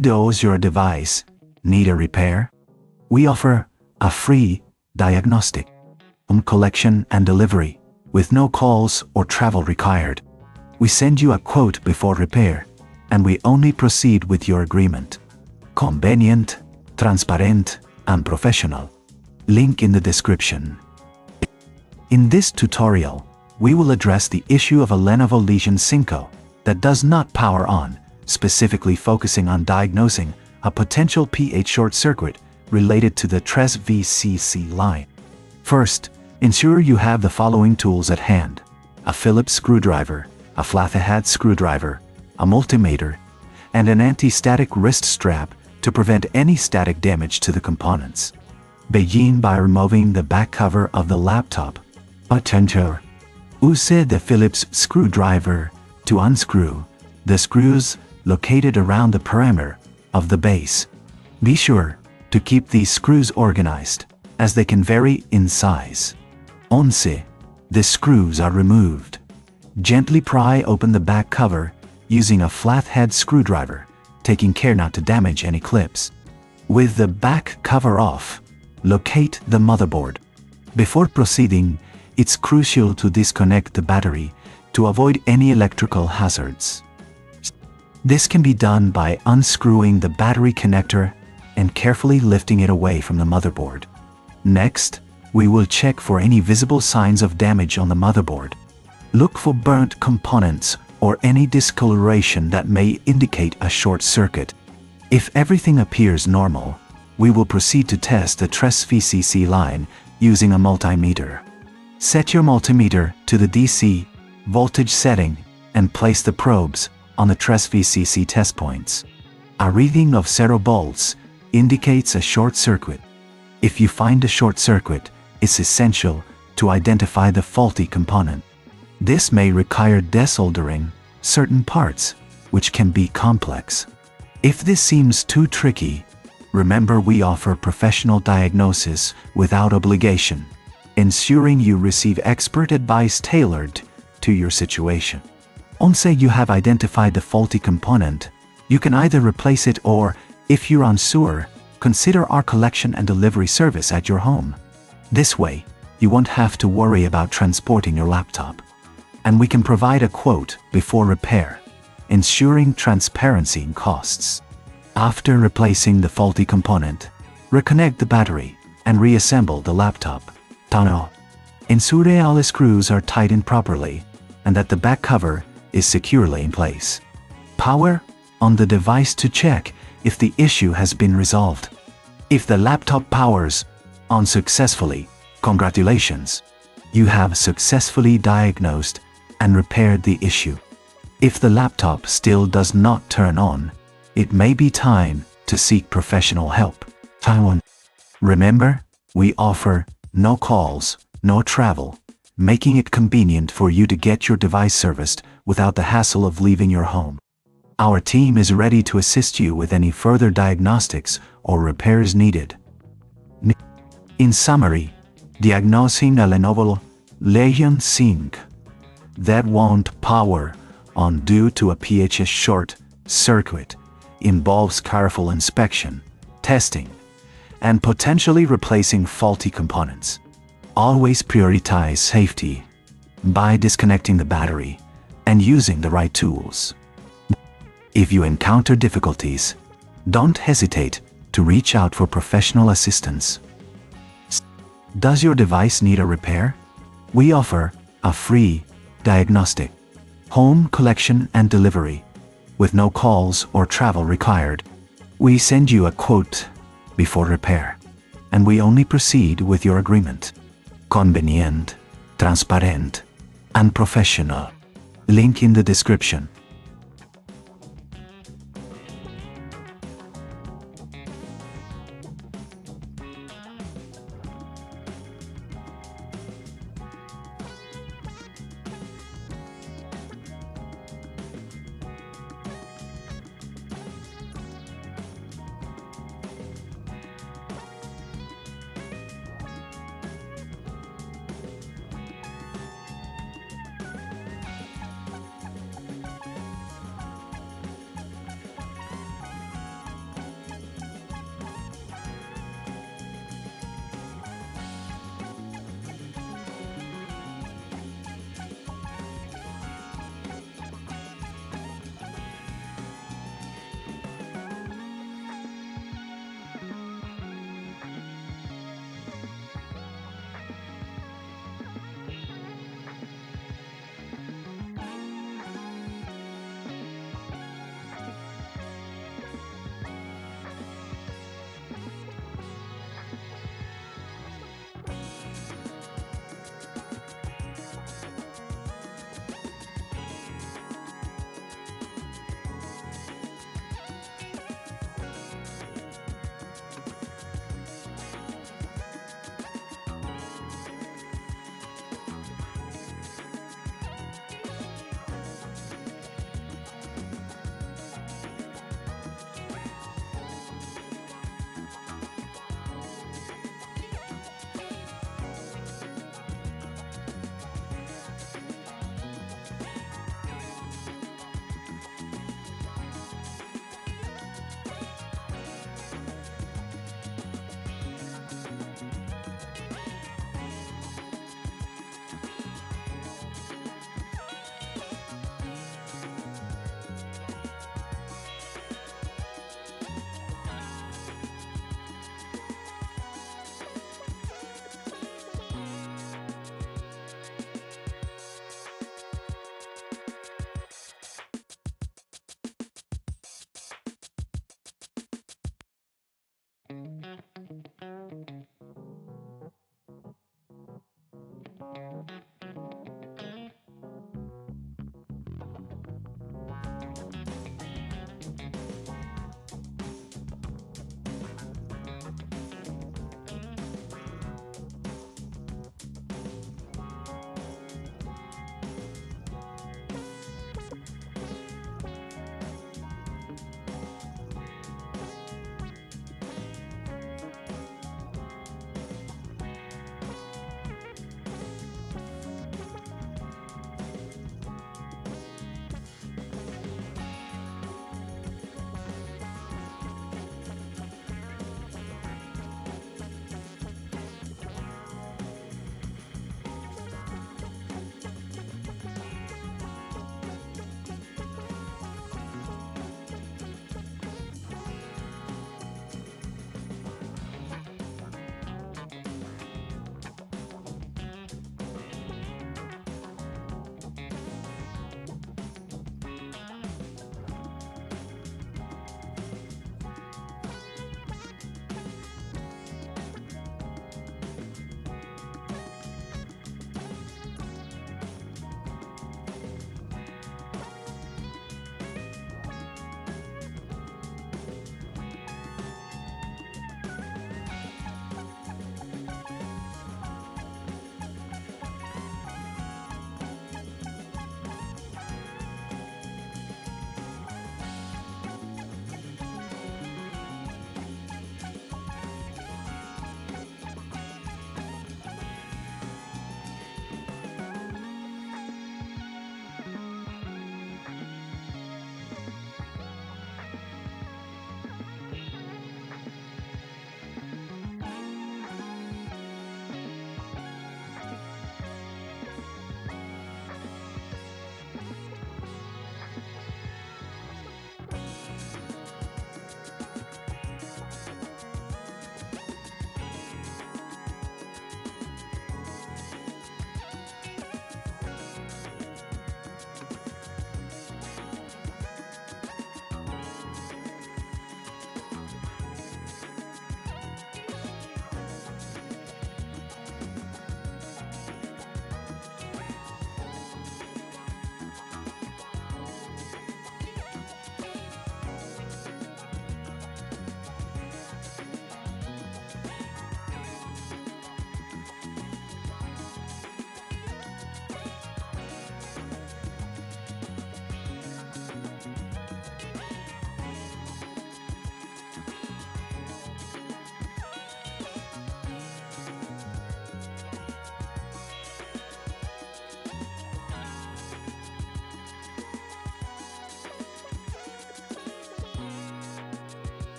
Does your device need a repair? We offer a free diagnostic, home collection and delivery, with no calls or travel required. We send you a quote before repair, and we only proceed with your agreement. Convenient, transparent, and professional. Link in the description. In this tutorial, we will address the issue of a Lenovo Legion 5 that does not power on, specifically focusing on diagnosing a potential PCH short circuit related to the TRES VCC line. First, ensure you have the following tools at hand: a Phillips screwdriver, a flathead screwdriver, a multimeter, and an anti-static wrist strap to prevent any static damage to the components. Begin by removing the back cover of the laptop. Use the Phillips screwdriver to unscrew the screws located around the perimeter of the base. Be sure to keep these screws organized, as they can vary in size. Once the screws are removed, gently pry open the back cover using a flathead screwdriver, taking care not to damage any clips. With the back cover off, locate the motherboard. Before proceeding, it's crucial to disconnect the battery to avoid any electrical hazards. This can be done by unscrewing the battery connector and carefully lifting it away from the motherboard. Next, we will check for any visible signs of damage on the motherboard. Look for burnt components or any discoloration that may indicate a short circuit. If everything appears normal, we will proceed to test the TRES VCC line using a multimeter. Set your multimeter to the DC voltage setting and place the probes on the TRES VCC test points. A reading of 0 volts indicates a short circuit. If you find a short circuit, it's essential to identify the faulty component. This may require desoldering certain parts, which can be complex. If this seems too tricky, remember we offer professional diagnosis without obligation, ensuring you receive expert advice tailored to your situation. Once you have identified the faulty component, you can either replace it or, if you're unsure, consider our collection and delivery service at your home. This way, you won't have to worry about transporting your laptop. And we can provide a quote before repair, ensuring transparency in costs. After replacing the faulty component, reconnect the battery and reassemble the laptop. Ensure all the screws are tightened properly and that the back cover is securely in place. Power on the device to check if the issue has been resolved. If the laptop powers on successfully, congratulations! You have successfully diagnosed and repaired the issue. If the laptop still does not turn on, it may be time to seek professional help. Remember, we offer no calls, no travel, making it convenient for you to get your device serviced without the hassle of leaving your home. Our team is ready to assist you with any further diagnostics or repairs needed. In summary, diagnosing a Lenovo Legion 5 that won't power on due to a PCH short circuit involves careful inspection, testing, and potentially replacing faulty components. Always prioritize safety by disconnecting the battery and using the right tools. If you encounter difficulties, don't hesitate to reach out for professional assistance. Does your device need a repair? We offer a free diagnostic, home collection and delivery, with no calls or travel required. We send you a quote before repair, and we only proceed with your agreement. Convenient, transparent, and professional. Link in the description.